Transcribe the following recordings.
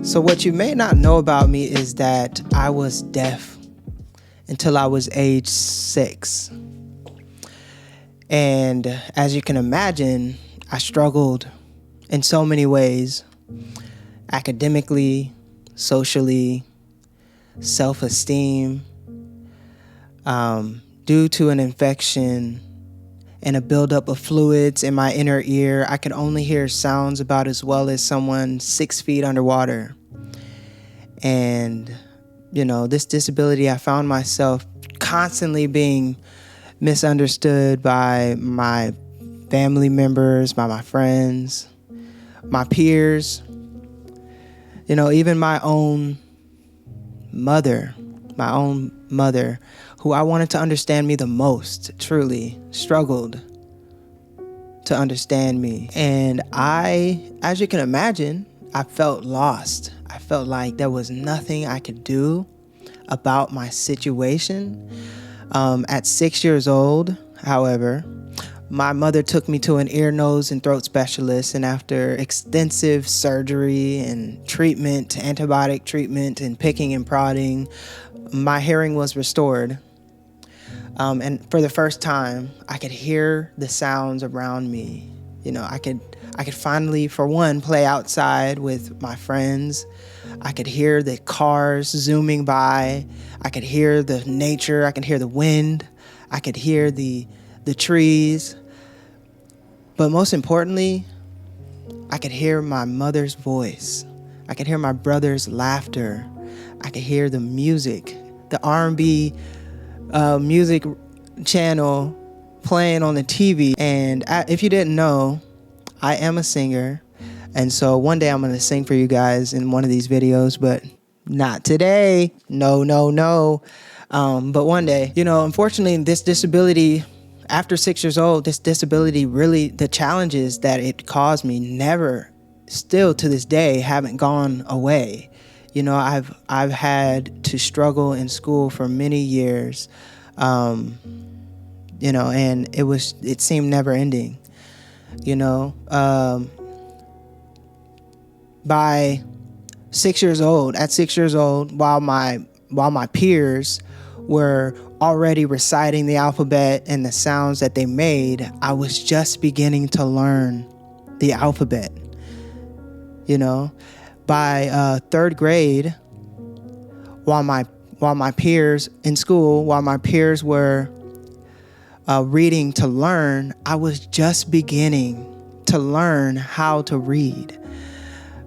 So what you may not know about me is that I was deaf until I was age 6. And as you can imagine, I struggled in so many ways, academically, socially, self-esteem, due to an infection and a buildup of fluids in my inner ear. I could only hear sounds about as well as someone 6 feet underwater. And, this disability, I found myself constantly being misunderstood by my family members, by my friends, my peers, even my own mother, who I wanted to understand me the most, truly struggled to understand me. And as you can imagine, I felt lost. I felt like there was nothing I could do about my situation. At 6 years old, however, my mother took me to an ear, nose, and throat specialist, and after extensive surgery and treatment, antibiotic treatment, and picking and prodding, my hearing was restored. And for the first time, I could hear the sounds around me. I could finally, for one, play outside with my friends. I could hear the cars zooming by. I could hear the nature. I could hear the wind. I could hear the trees. But most importantly, I could hear my mother's voice. I could hear my brother's laughter. I could hear the music, the R&B music channel playing on the TV. And if you didn't know, I am a singer. And so one day I'm going to sing for you guys in one of these videos, but not today. No. But one day, unfortunately, this disability, after 6 years old, this disability really, the challenges that it caused me still to this day, haven't gone away. I've had to struggle in school for many years, and it seemed never ending, by 6 years old, while my peers were already reciting the alphabet and the sounds that they made, I was just beginning to learn the alphabet. By third grade, while my peers in school, while my peers were reading to learn, I was just beginning to learn how to read.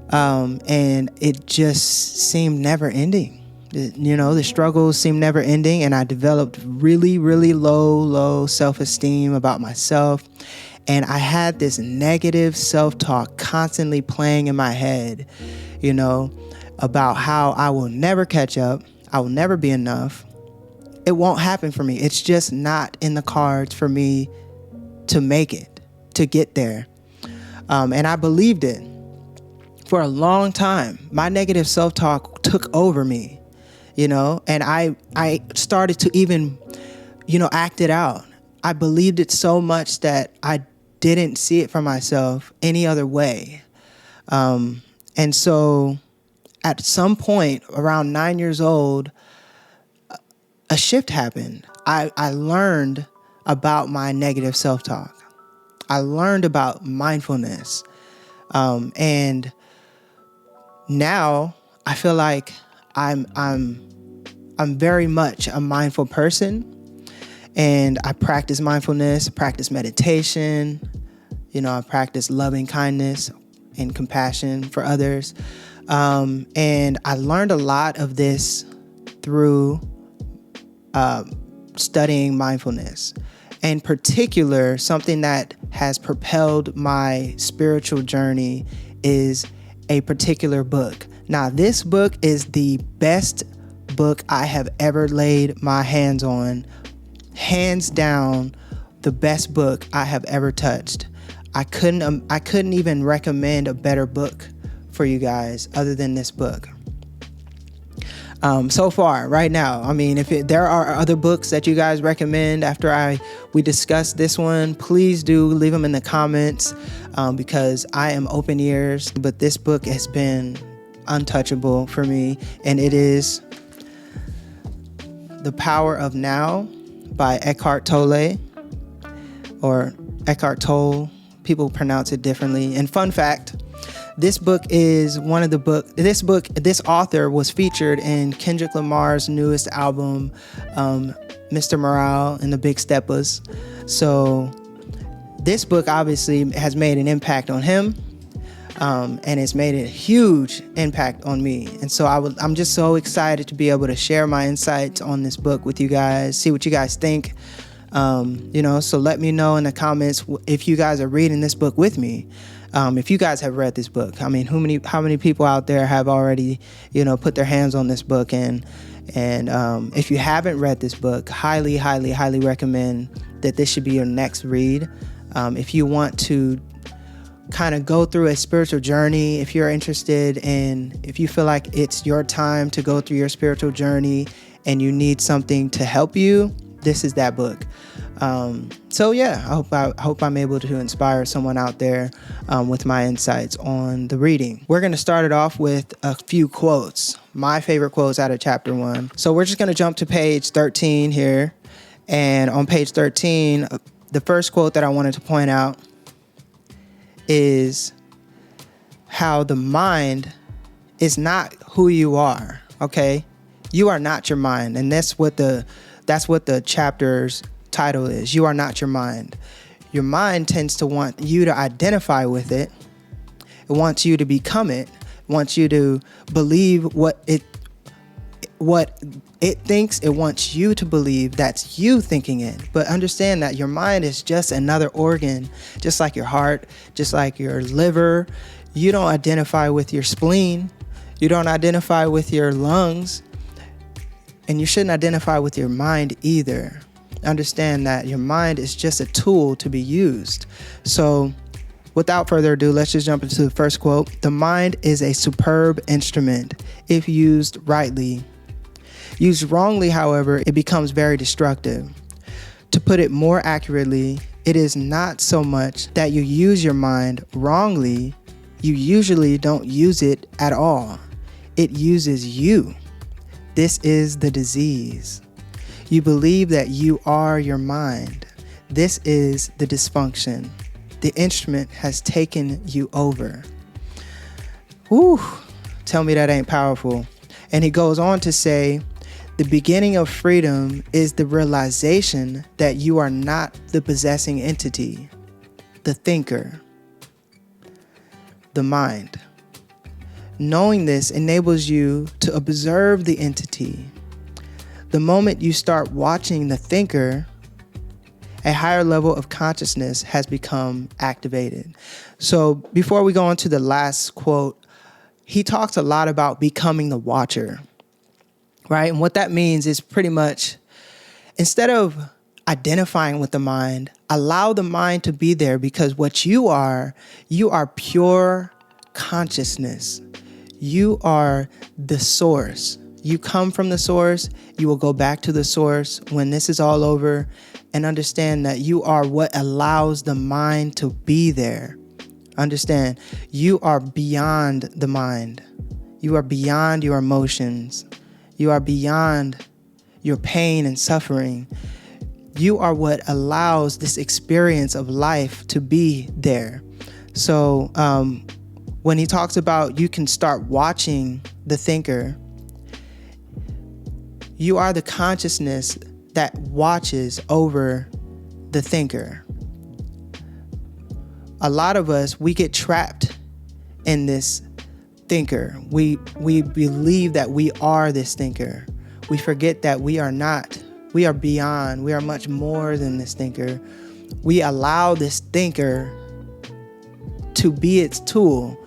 And it just seemed never ending. The struggles seemed never ending, and I developed really, really low self-esteem about myself. And I had this negative self-talk constantly playing in my head, about how I will never catch up. I will never be enough. It won't happen for me. It's just not in the cards for me to make it, to get there. And I believed it. For a long time, my negative self-talk took over me, and I started to even, act it out. I believed it so much that I didn't see it for myself any other way. And so at some point around 9 years old, a shift happened. I learned about my negative self-talk. I learned about mindfulness. And now I feel like I'm very much a mindful person, and I practice mindfulness, practice meditation, I practice loving kindness and compassion for others. And I learned a lot of this through studying mindfulness. In particular, something that has propelled my spiritual journey is a particular book. Now, this book is the best book I have ever laid my hands on. Hands down, the best book I have ever touched. I couldn't even recommend a better book for you guys other than this book. So far, right now, if there are other books that you guys recommend after we discuss this one, please do leave them in the comments, because I am open ears. But this book has been untouchable for me, and it is The Power of Now by Eckhart Tolle, or Eckhart Tolle. People pronounce it differently. And fun fact, this book is one of the this author was featured in Kendrick Lamar's newest album, Mr. Morale and the Big Steppers. So this book obviously has made an impact on him, and it's made a huge impact on me. And so I'm just so excited to be able to share my insights on this book with you guys, see what you guys think. So let me know in the comments if you guys are reading this book with me. If you guys have read this book. I mean, how many people out there have already, put their hands on this book? And if you haven't read this book, highly, highly, highly recommend that this should be your next read. If you want to kind of go through a spiritual journey, if you're interested in, if you feel like it's your time to go through your spiritual journey and you need something to help you, this is that book. I hope I'm able to inspire someone out there with my insights on the reading. We're going to start it off with a few quotes, my favorite quotes out of chapter 1. So we're just going to jump to page 13 here. And on page 13, the first quote that I wanted to point out is how the mind is not who you are, okay? You are not your mind. And that's what the chapter's title is. You are not your mind. Your mind tends to want you to identify with it. It wants you to become it. It wants you to believe what it thinks. It wants you to believe that's you thinking it. But understand that your mind is just another organ, just like your heart, just like your liver. You don't identify with your spleen. You don't identify with your lungs. And you shouldn't identify with your mind either. Understand that your mind is just a tool to be used. So without further ado, let's just jump into the first quote. The mind is a superb instrument if used rightly. Used wrongly, however, it becomes very destructive. To put it more accurately, it is not so much that you use your mind wrongly, you usually don't use it at all. It uses you. This is the disease. You believe that you are your mind. This is the dysfunction. The instrument has taken you over. Whew, tell me that ain't powerful. And he goes on to say, the beginning of freedom is the realization that you are not the possessing entity, the thinker, the mind. Knowing this enables you to observe the entity. The moment you start watching the thinker, a higher level of consciousness has become activated. So before we go on to the last quote, he talks a lot about becoming the watcher, right? And what that means is pretty much, instead of identifying with the mind, allow the mind to be there, because what you are pure consciousness. You are the source. You come from the source. You will go back to the source when this is all over, and understand that you are what allows the mind to be there. Understand, you are beyond the mind. You are beyond your emotions. You are beyond your pain and suffering. You are what allows this experience of life to be there. So when he talks about you can start watching the thinker, you are the consciousness that watches over the thinker. A lot of us, we get trapped in this thinker. We believe that we are this thinker. We forget that we are not. We are beyond. We are much more than this thinker. We allow this thinker to be its tool,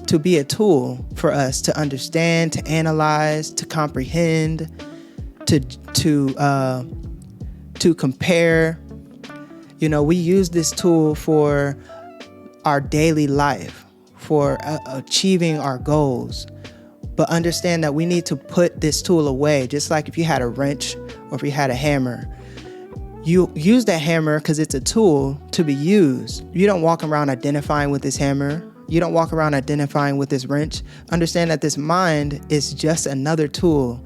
to be a tool for us to understand, to analyze, to comprehend, to compare. We use this tool for our daily life, for achieving our goals. But understand that we need to put this tool away. Just like if you had a wrench or if you had a hammer, you use that hammer because it's a tool to be used. You don't walk around identifying with this hammer. You don't walk around identifying with this wrench. Understand that this mind is just another tool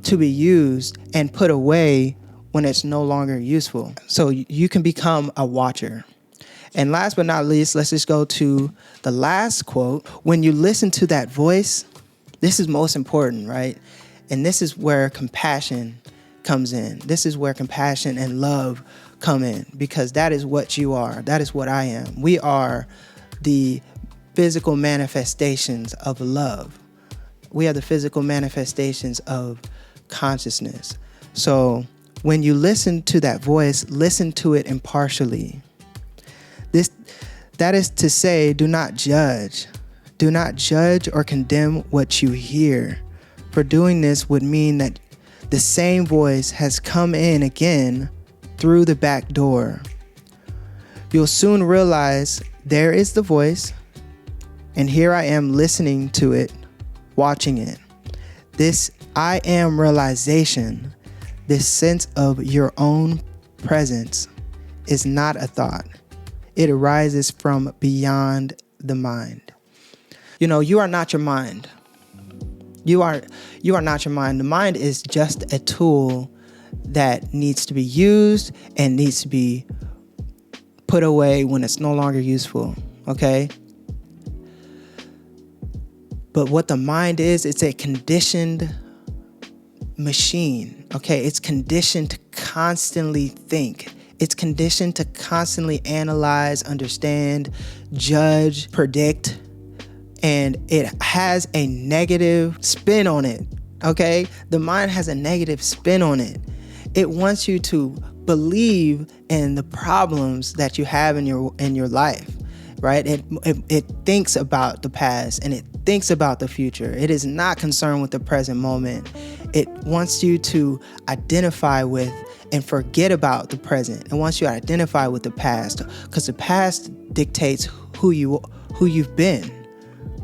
to be used and put away when it's no longer useful. So you can become a watcher. And last but not least, let's just go to the last quote. When you listen to that voice, this is most important, right? And this is where compassion comes in. This is where compassion and love come in, because that is what you are. That is what I am. We are the physical manifestations of love. We are the physical manifestations of consciousness. So when you listen to that voice, listen to it impartially. That is to say, do not judge. Do not judge or condemn what you hear. For doing this would mean that the same voice has come in again through the back door. You'll soon realize there is the voice, and here I am listening to it, watching it. This I am realization, this sense of your own presence, is not a thought. It arises from beyond the mind. You are not your mind. You are not your mind. The mind is just a tool that needs to be used and needs to be put away when it's no longer useful, okay? But what the mind is, it's a conditioned machine, okay? It's conditioned to constantly think. It's conditioned to constantly analyze, understand, judge, predict, and it has a negative spin on it, okay? The mind has a negative spin on it. It wants you to believe in the problems that you have in your life, right? It thinks about the past and it thinks about the future. It is not concerned with the present moment. It wants you to identify with and forget about the present. It wants you to identify with the past, because the past dictates who you've been,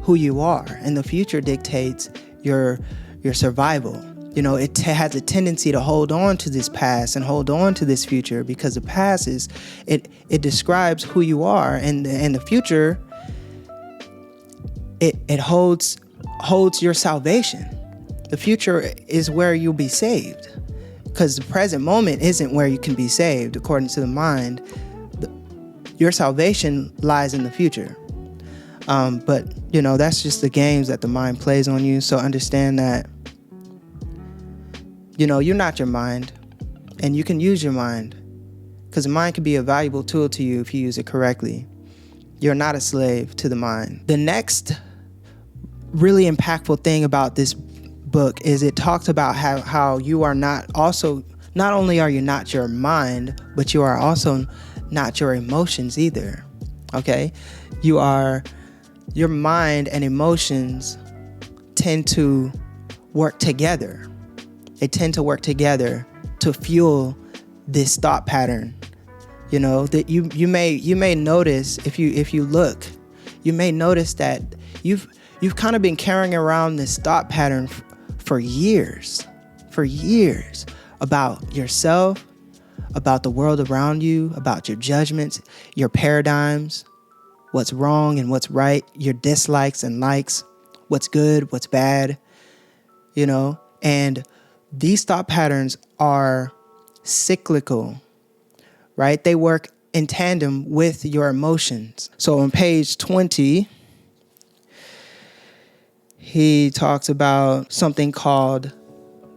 who you are, and the future dictates your survival. It has a tendency to hold on to this past and hold on to this future, because the past it describes who you are, and the future it holds your salvation. The future is where you'll be saved, because the present moment isn't where you can be saved. According to the mind, your salvation lies in the future. But that's just the games that the mind plays on you. So understand that you're not your mind, and you can use your mind, because the mind can be a valuable tool to you if you use it correctly. You're not a slave to the mind. The next really impactful thing about this book is it talks about how you are not only are you not your mind, but you are also not your emotions either. Okay? Your mind and emotions tend to work together. They tend to work together to fuel this thought pattern. That you may notice if you look, you may notice that you've kind of been carrying around this thought pattern for years, about yourself, about the world around you, about your judgments, your paradigms, what's wrong and what's right, your dislikes and likes, what's good, what's bad, and these thought patterns are cyclical, right? They work in tandem with your emotions. So on page 20, he talks about something called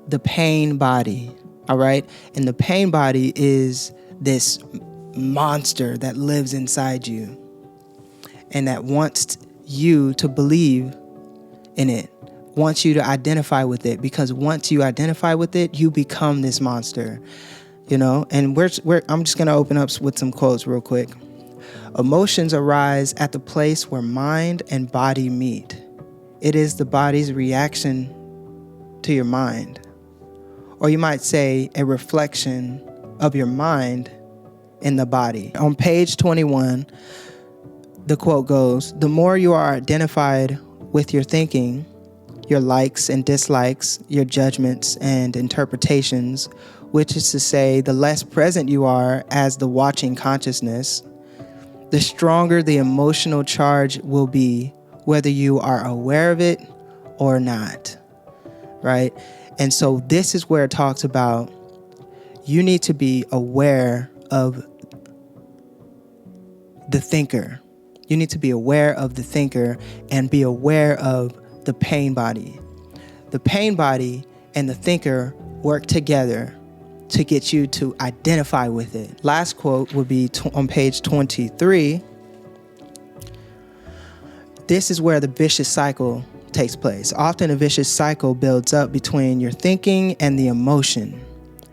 the pain body, all right? And the pain body is this monster that lives inside you and that wants you to believe in it, wants you to identify with it, because once you identify with it, you become this monster, And I'm just going to open up with some quotes real quick. Emotions arise at the place where mind and body meet. It is the body's reaction to your mind. Or you might say a reflection of your mind in the body. On page 21, the quote goes, "The more you are identified with your thinking, your likes and dislikes, your judgments and interpretations, which is to say, the less present you are as the watching consciousness, the stronger the emotional charge will be, whether you are aware of it or not, right? And so this is where it talks about you need to be aware of the thinker. You need to be aware of the thinker and be aware of the pain body. The pain body and the thinker work together to get you to identify with it. Last quote would be on page 23. This is where the vicious cycle takes place. Often a vicious cycle builds up between your thinking and the emotion.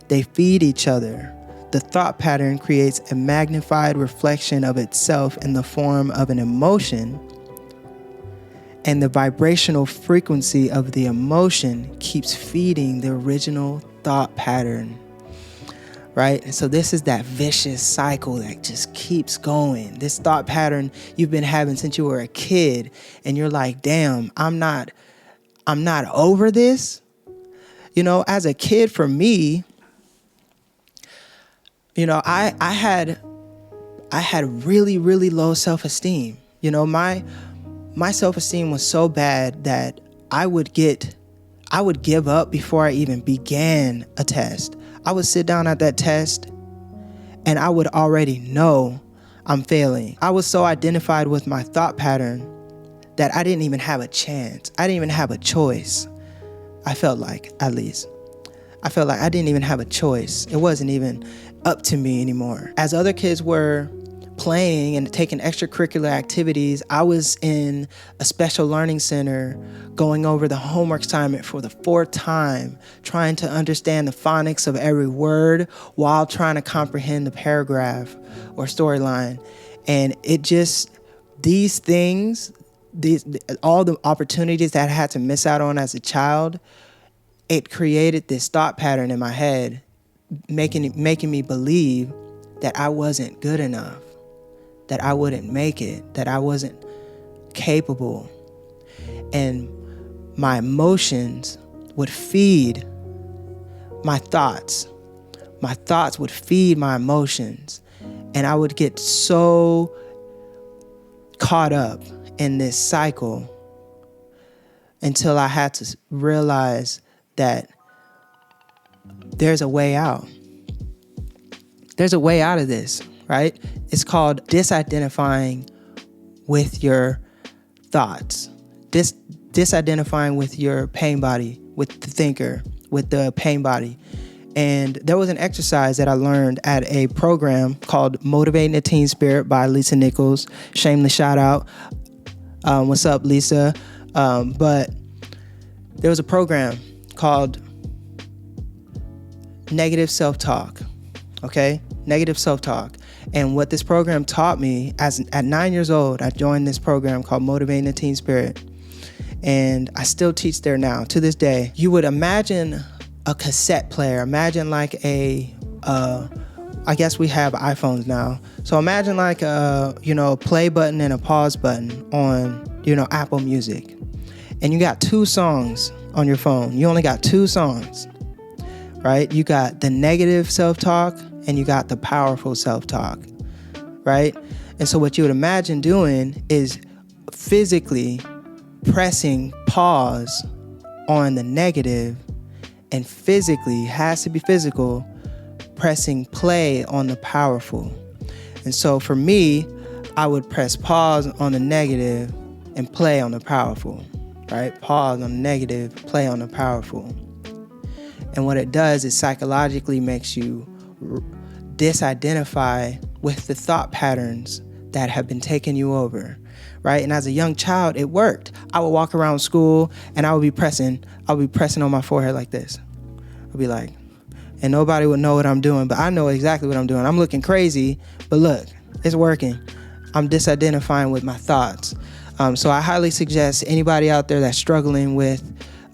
They feed each other. The thought pattern creates a magnified reflection of itself in the form of an emotion, and the vibrational frequency of the emotion keeps feeding the original thought pattern, right? And so this is that vicious cycle that just keeps going. This thought pattern you've been having since you were a kid, and you're like, damn, I'm not over this. You know, as a kid, for me, you know, I had really, really low self-esteem. You know, my self-esteem was so bad that I would give up before I even began a test. I would sit down at that test and I would already know I'm failing. I was so identified with my thought pattern that I didn't even have a chance. I didn't even have a choice. I felt like, at least. I felt like I didn't even have a choice. It wasn't even up to me anymore. As other kids were playing and taking extracurricular activities, I was in a special learning center going over the homework assignment for the 4th time, trying to understand the phonics of every word while trying to comprehend the paragraph or storyline. And it just, these things, all the opportunities that I had to miss out on as a child, it created this thought pattern in my head, making me believe that I wasn't good enough, that I wouldn't make it, that I wasn't capable. And my emotions would feed my thoughts. My thoughts would feed my emotions. And I would get so caught up in this cycle until I had to realize that there's a way out. There's a way out of this, right? It's called disidentifying with your thoughts. Disidentifying with your pain body, with the thinker, with the pain body. And there was an exercise that I learned at a program called Motivating the Teen Spirit by Lisa Nichols. Shameless shout out. What's up, Lisa? But there was a program called Negative Self-Talk. Okay? Negative self-talk. And what this program taught me, at 9 years old, I joined this program called Motivating the Teen Spirit. And I still teach there now, to this day. You would imagine a cassette player. Imagine like I guess we have iPhones now. So imagine like a play button and a pause button on, Apple Music. And you got 2 songs on your phone. You only got 2 songs, right? You got the negative self-talk and you got the powerful self-talk, right? And so what you would imagine doing is physically pressing pause on the negative, and physically, has to be physical, pressing play on the powerful. And so for me, I would press pause on the negative and play on the powerful, right? Pause on the negative, play on the powerful. And what it does is psychologically makes you disidentify with the thought patterns that have been taking you over, right? And as a young child, it worked. I would walk around school and I would be pressing on my forehead like this. I'd be like, and nobody would know what I'm doing, but I know exactly what I'm doing. I'm looking crazy, but look, it's working. I'm disidentifying with my thoughts. So I highly suggest anybody out there that's struggling with,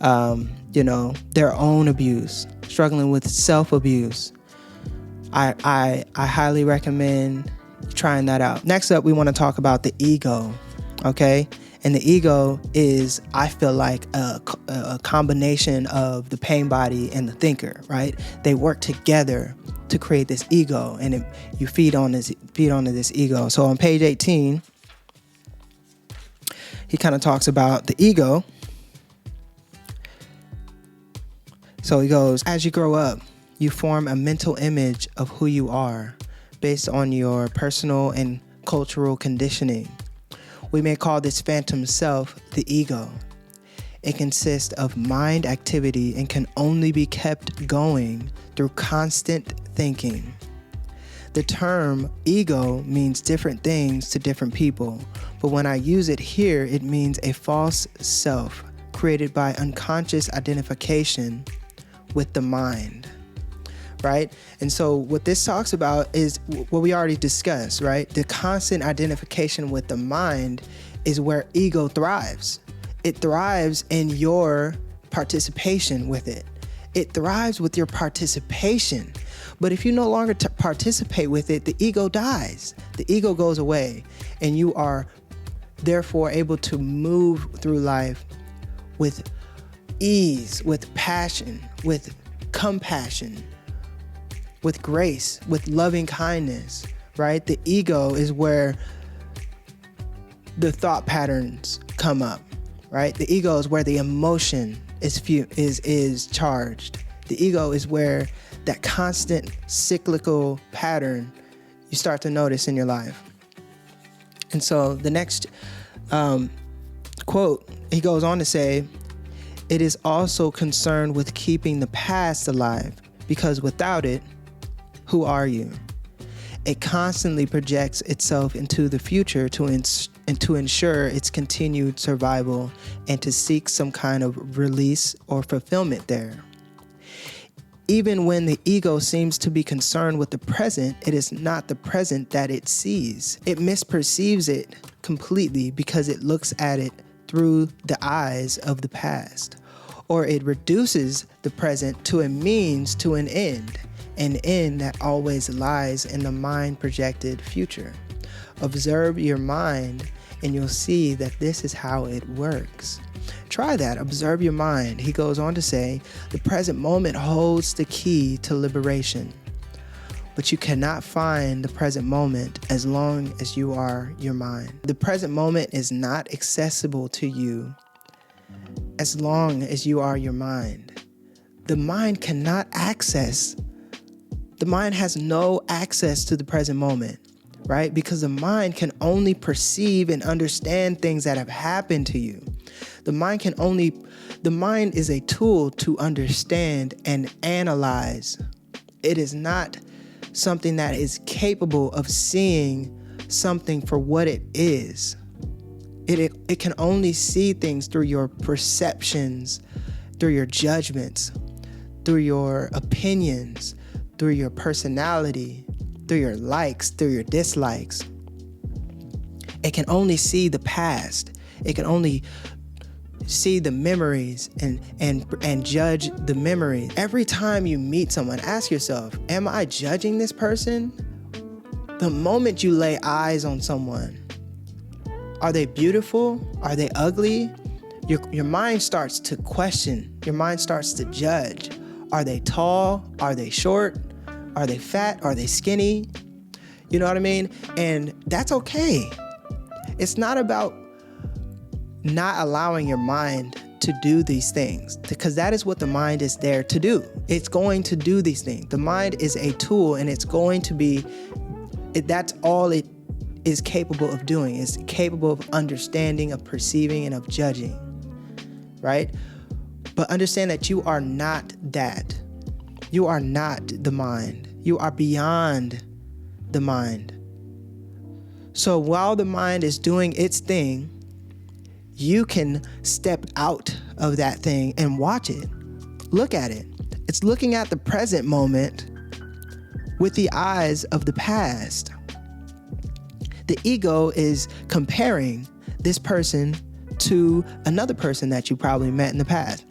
their own abuse, struggling with self-abuse, I highly recommend trying that out. Next up, we want to talk about the ego, okay? And the ego is, I feel like, a combination of the pain body and the thinker, right? They work together to create this ego, and you feed onto this ego. So on page 18, he kind of talks about the ego. So he goes, as you grow up, you form a mental image of who you are based on your personal and cultural conditioning. We may call this phantom self the ego. It consists of mind activity and can only be kept going through constant thinking. The term ego means different things to different people, but when I use it here, it means a false self created by unconscious identification with the mind, right? And so what this talks about is what we already discussed, right? The constant identification with the mind is where ego thrives. It thrives in your participation with it. It thrives with your participation. But if you no longer participate with it, the ego dies. The ego goes away, and you are therefore able to move through life with ease, with passion, with compassion, with grace, with loving kindness, right? The ego is where the thought patterns come up, right? The ego is where the emotion is charged. The ego is where that constant cyclical pattern you start to notice in your life. And so the next quote, he goes on to say, it is also concerned with keeping the past alive, because without it, who are you? It constantly projects itself into the future to ensure its continued survival and to seek some kind of release or fulfillment there. Even when the ego seems to be concerned with the present, it is not the present that it sees. It misperceives it completely because it looks at it through the eyes of the past, or it reduces the present to a means to an end that always lies in the mind-projected future. Observe your mind and you'll see that this is how it works. Try that. Observe your mind. He goes on to say, the present moment holds the key to liberation. But you cannot find the present moment as long as you are your mind. The present moment is not accessible to you as long as you are your mind. The mind has no access to the present moment, right? Because the mind can only perceive and understand things that have happened to you. The mind is a tool to understand and analyze. It is not something that is capable of seeing something for what it is. It can only see things through your perceptions, through your judgments, through your opinions, through your personality, through your likes, through your dislikes. It can only see the past. It can only see the memories and judge the memories. Every time you meet someone, ask yourself, am I judging this person? The moment you lay eyes on someone, are they beautiful? Are they ugly? Your mind starts to question. Your mind starts to judge. Are they tall? Are they short? Are they fat? Are they skinny? You know what I mean? And that's okay. It's not about not allowing your mind to do these things, because that is what the mind is there to do. It's going to do these things. The mind is a tool, and it's going to be, that's all it is capable of doing. It's capable of understanding, of perceiving, and of judging, right? But understand that you are not that. You are not the mind. You are beyond the mind. So while the mind is doing its thing, you can step out of that thing and watch it. Look at it. It's looking at the present moment with the eyes of the past. The ego is comparing this person to another person that you probably met in the past.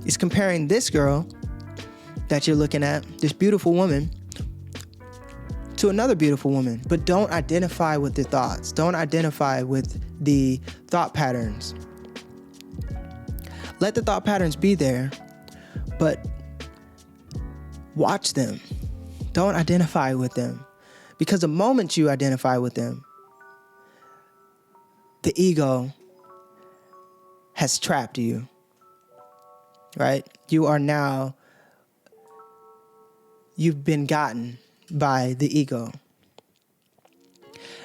It's comparing this girl that you're looking at, this beautiful woman, to another beautiful woman. But don't identify with the thoughts. Don't identify with the thought patterns. Let the thought patterns be there, but watch them. Don't identify with them. Because the moment you identify with them, the ego has trapped you, right? You've been gotten by the ego.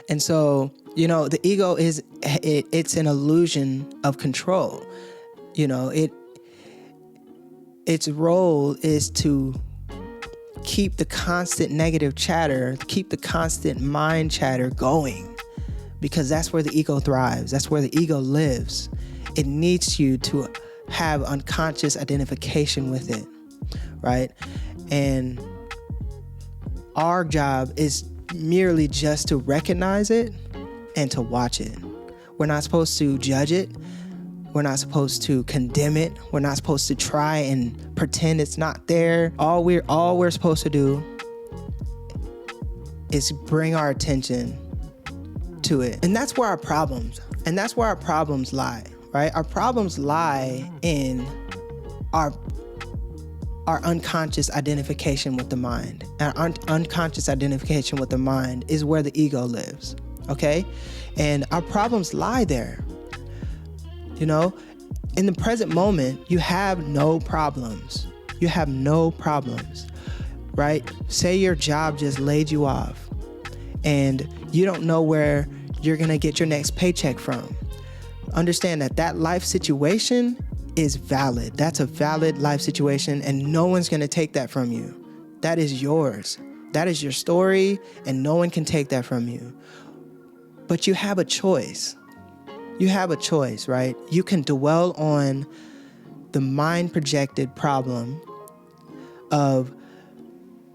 And so, the ego it's an illusion of control. Its role is to keep the constant negative chatter, keep the constant mind chatter going, because that's where the ego thrives. That's where the ego lives. It needs you to have unconscious identification with it, right? And our job is merely just to recognize it and to watch it. We're not supposed to judge it. We're not supposed to condemn it. We're not supposed to try and pretend it's not there. All we're supposed to do is bring our attention to it. And that's where our problems lie, right? Our problems lie in our unconscious identification with the mind. And our unconscious identification with the mind is where the ego lives, okay? And our problems lie there. In the present moment, you have no problems. You have no problems, right? Say your job just laid you off and you don't know where you're going to get your next paycheck from. Understand that life situation is valid. That's a valid life situation, and no one's going to take that from you. That is yours. That is your story, and no one can take that from you. But you have a choice. You have a choice, right? You can dwell on the mind projected problem of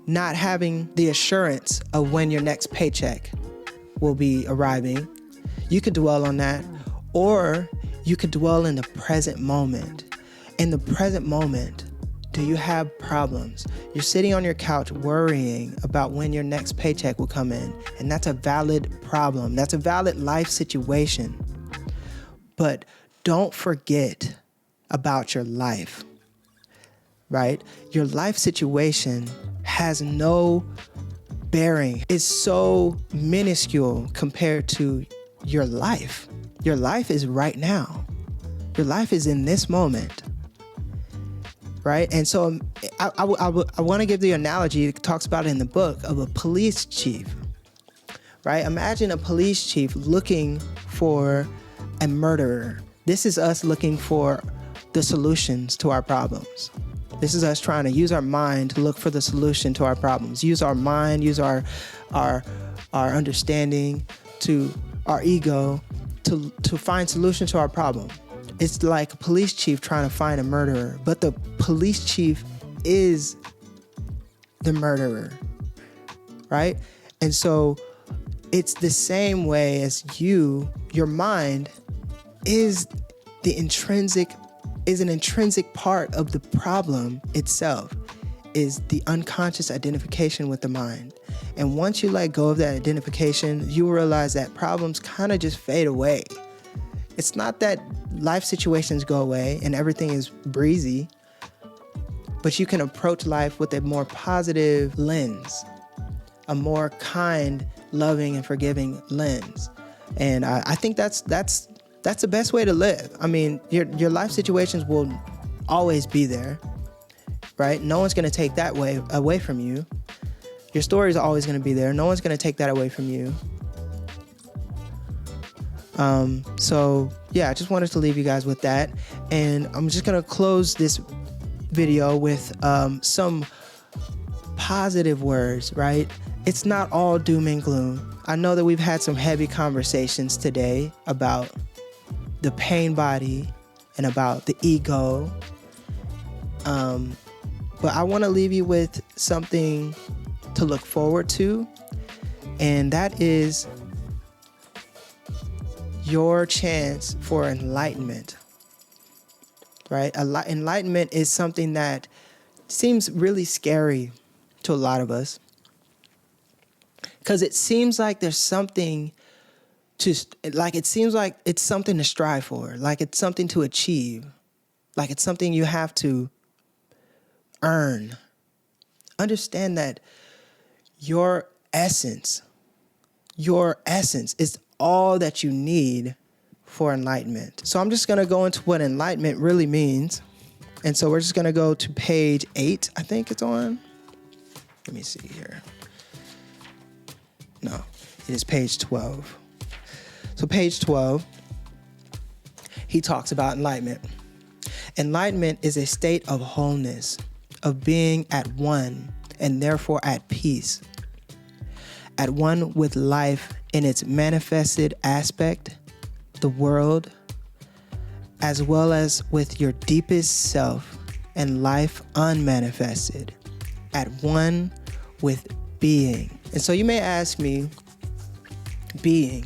not having the assurance of when your next paycheck will be arriving. You could dwell on that, or you could dwell in the present moment. In the present moment, do you have problems? You're sitting on your couch worrying about when your next paycheck will come in, and that's a valid problem. That's a valid life situation. But don't forget about your life, right? Your life situation has no bearing. It's so minuscule compared to your life. Your life is right now. Your life is in this moment, right? And so I want to give the analogy, it talks about it in the book, of a police chief, right? Imagine a police chief looking for a murderer. This is us looking for the solutions to our problems. This is us trying to use our mind to look for the solution to our problems. Use our mind, use our understanding, to our ego to find solution to our problem. It's like a police chief trying to find a murderer, but the police chief is the murderer, right? And so it's the same way as your mind is an intrinsic part of the problem itself, is the unconscious identification with the mind. And once you let go of that identification, you realize that problems kind of just fade away. It's not that life situations go away and everything is breezy, but you can approach life with a more positive lens, a more kind, loving, and forgiving lens. And I think that's the best way to live. I mean, your life situations will always be there, right? No one's going to take that away from you. Your story is always going to be there. No one's going to take that away from you. So yeah, I just wanted to leave you guys with that. And I'm just going to close this video with some positive words, right? It's not all doom and gloom. I know that we've had some heavy conversations today about the pain body and about the ego. But I want to leave you with something to look forward to, and that is your chance for enlightenment, right? Enlightenment is something that seems really scary to a lot of us. Because it seems like there's something it seems like it's something to strive for, like it's something to achieve, like it's something you have to earn. Understand that your essence is all that you need for enlightenment. So I'm just going to go into what enlightenment really means. And so we're just going to go to page 8, I think it's on. Let me see here. No, it is page 12. So page 12, he talks about enlightenment. Enlightenment is a state of wholeness, of being at one and therefore at peace, at one with life in its manifested aspect, the world, as well as with your deepest self and life unmanifested, at one with being. And so you may ask me, being,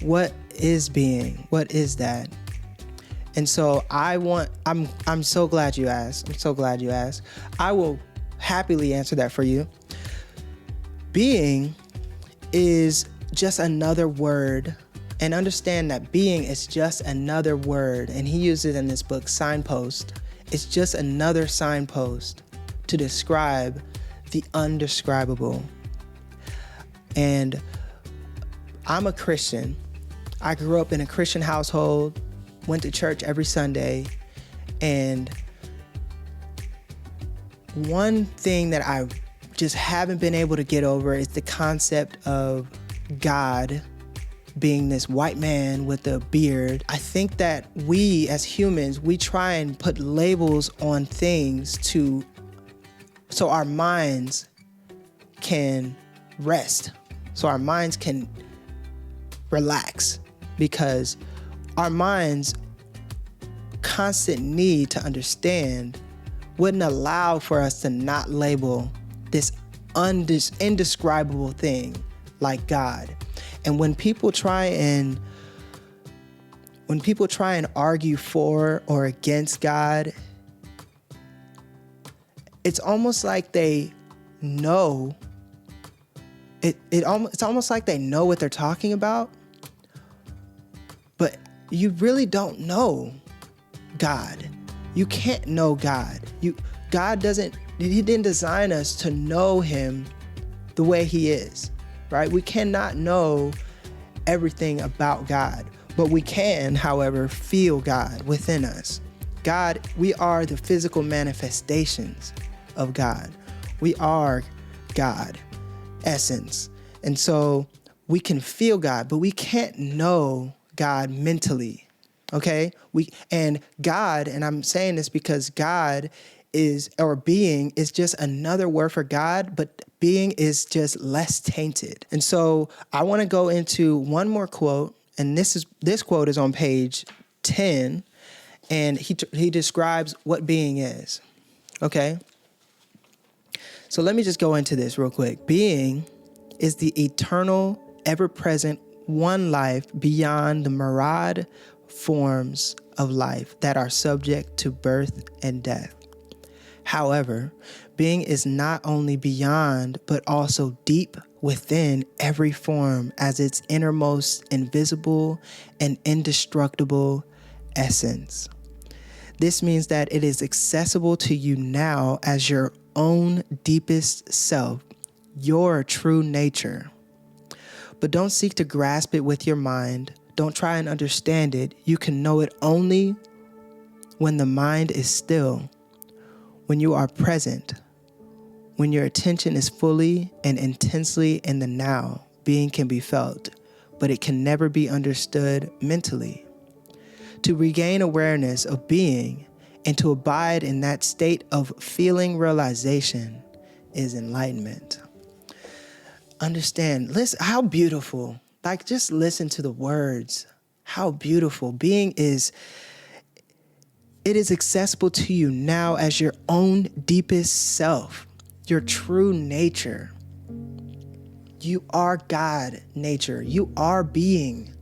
what is being? What is that? And so I'm so glad you asked. I'm so glad you asked. I will happily answer that for you. Being is just another word, and understand that being is just another word. And he uses it in this book, signpost. It's just another signpost to describe the undescribable. And I'm a Christian. I grew up in a Christian household, went to church every Sunday, and one thing that I just haven't been able to get over is the concept of God being this white man with a beard. I think that we as humans, we try and put labels on things so our minds can rest, so our minds can relax, because our minds' constant need to understand wouldn't allow for us to not label this indescribable thing like God. And when people try and argue for or against God, it's almost like they know it's almost like they know what they're talking about, but you really don't know God. You can't know God. He didn't design us to know him the way he is, right? We cannot know everything about God, but we can, however, feel God within us. God, we are the physical manifestations of God. We are God, essence. And so we can feel God, but we can't know God mentally, okay? And I'm saying this because God being is just another word for God, but being is just less tainted. And so I want to go into one more quote, and this quote is on page 10, and he describes what being is, okay? So let me just go into this real quick. Being is the eternal, ever-present one life beyond the myriad forms of life that are subject to birth and death. However, being is not only beyond, but also deep within every form as its innermost, invisible, and indestructible essence. This means that it is accessible to you now as your own deepest self, your true nature. But don't seek to grasp it with your mind. Don't try and understand it. You can know it only when the mind is still, when you are present, when your attention is fully and intensely in the now. Being can be felt, but it can never be understood mentally. To regain awareness of being and to abide in that state of feeling realization is enlightenment. Understand, listen, how beautiful. Like, just listen to the words. How beautiful. Being is, it is accessible to you now as your own deepest self, your true nature. You are God nature. You are being,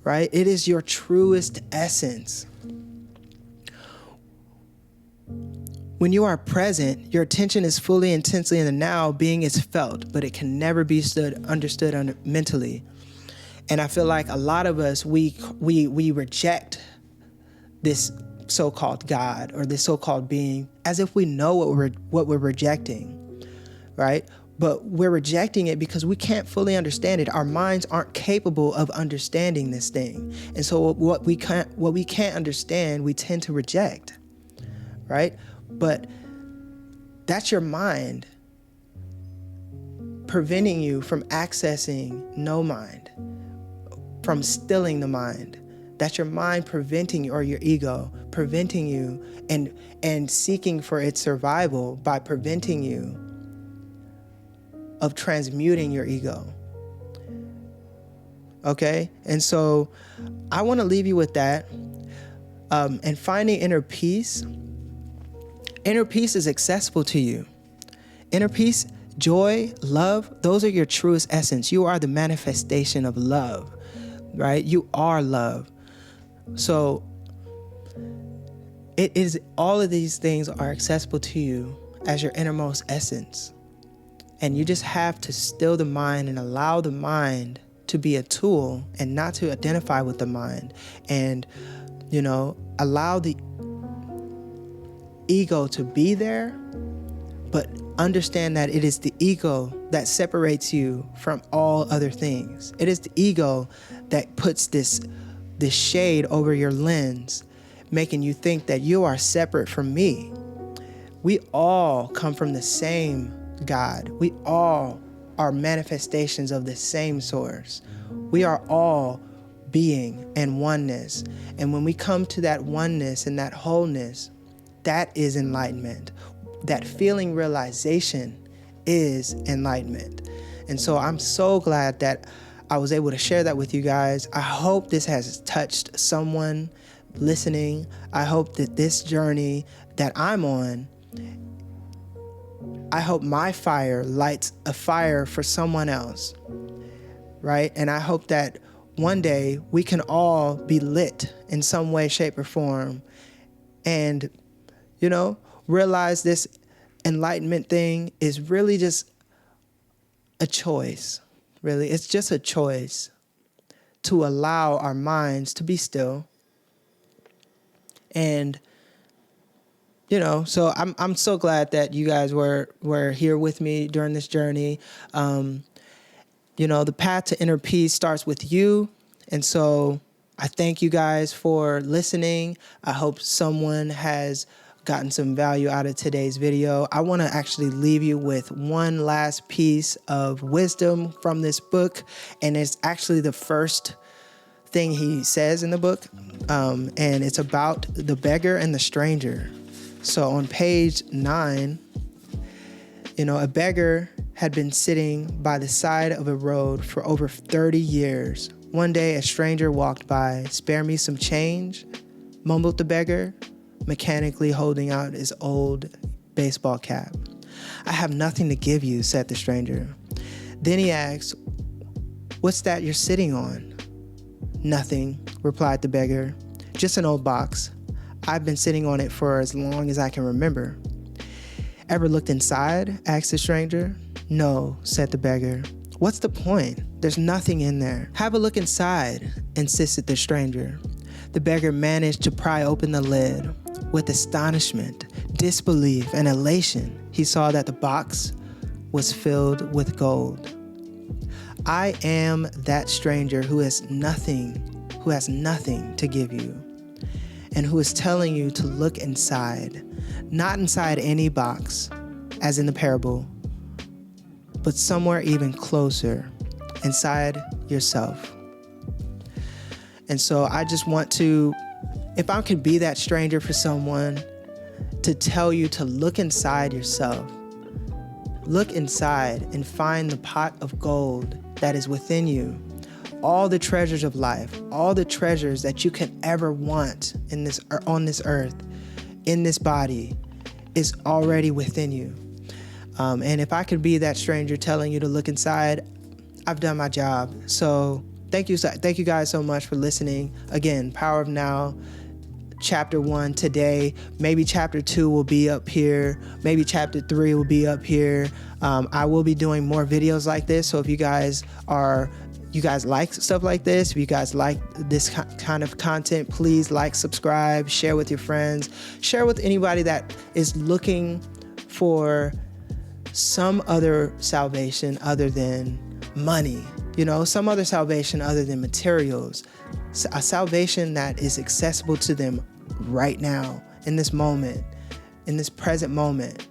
right? It is your truest essence. When you are present, your attention is fully, intensely in the now. Being is felt, but it can never be understood mentally. And I feel like a lot of us, we reject this so-called God or this so-called being as if we know what we're rejecting, right? But we're rejecting it because we can't fully understand it. Our minds aren't capable of understanding this thing. And so what we can't understand, we tend to reject, right? But that's your mind preventing you from accessing no mind, from stilling the mind. That's your mind preventing you, or your ego preventing you and seeking for its survival by preventing you of transmuting your ego. Okay? And so I want to leave you with that. And finding inner peace. Inner peace is accessible to you. Inner peace, joy, love, those are your truest essence. You are the manifestation of love, right? You are love. So it is, all of these things are accessible to you as your innermost essence. And you just have to still the mind and allow the mind to be a tool and not to identify with the mind. And, allow the ego to be there, but understand that it is the ego that separates you from all other things. It is the ego that puts this shade over your lens, making you think that you are separate from me. We all come from the same God. We all are manifestations of the same source. We are all being and oneness. And when we come to that oneness and that wholeness, that is enlightenment. That feeling realization is enlightenment. And so I'm so glad that I was able to share that with you guys. I hope this has touched someone listening. I hope that this journey that I'm on, I hope my fire lights a fire for someone else, right? And I hope that one day we can all be lit in some way, shape, or form and, realize this enlightenment thing is really just a choice. Really, it's just a choice to allow our minds to be still. And so I'm so glad that you guys were here with me during this journey. The path to inner peace starts with you. And so I thank you guys for listening. I hope someone has gotten some value out of today's video. I want to actually leave you with one last piece of wisdom from this book. And it's actually the first thing he says in the book. And it's about the beggar and the stranger. So on page 9, a beggar had been sitting by the side of a road for over 30 years. One day, a stranger walked by. "Spare me some change," mumbled the beggar, mechanically holding out his old baseball cap. "I have nothing to give you," said the stranger. Then he asked, "What's that you're sitting on?" "Nothing," replied the beggar. "Just an old box. I've been sitting on it for as long as I can remember." "Ever looked inside?" asked the stranger. "No," said the beggar. "What's the point? There's nothing in there." "Have a look inside," insisted the stranger. The beggar managed to pry open the lid. With astonishment, disbelief, and elation, he saw that the box was filled with gold. "I am that stranger who has nothing to give you, and who is telling you to look inside, not inside any box, as in the parable, but somewhere even closer, inside yourself." And so I just want to, if I could be that stranger for someone, to tell you to look inside yourself. Look inside and find the pot of gold that is within you. All the treasures of life, all the treasures that you can ever want on this earth, in this body, is already within you. And if I could be that stranger telling you to look inside, I've done my job. So thank you guys so much for listening. Again, Power of Now, chapter 1 today. Maybe chapter 2 will be up here. Maybe chapter 3 will be up here. I will be doing more videos like this. So if you guys like stuff like this, if you guys like this kind of content, please like, subscribe, share with your friends, share with anybody that is looking for some other salvation other than money, some other salvation other than materials, a salvation that is accessible to them right now, in this moment, in this present moment,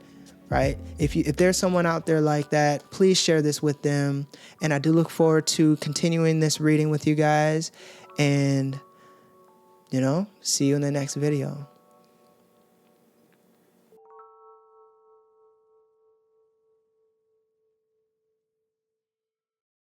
right? If there's someone out there like that, please share this with them. And I do look forward to continuing this reading with you guys, and see you in the next video.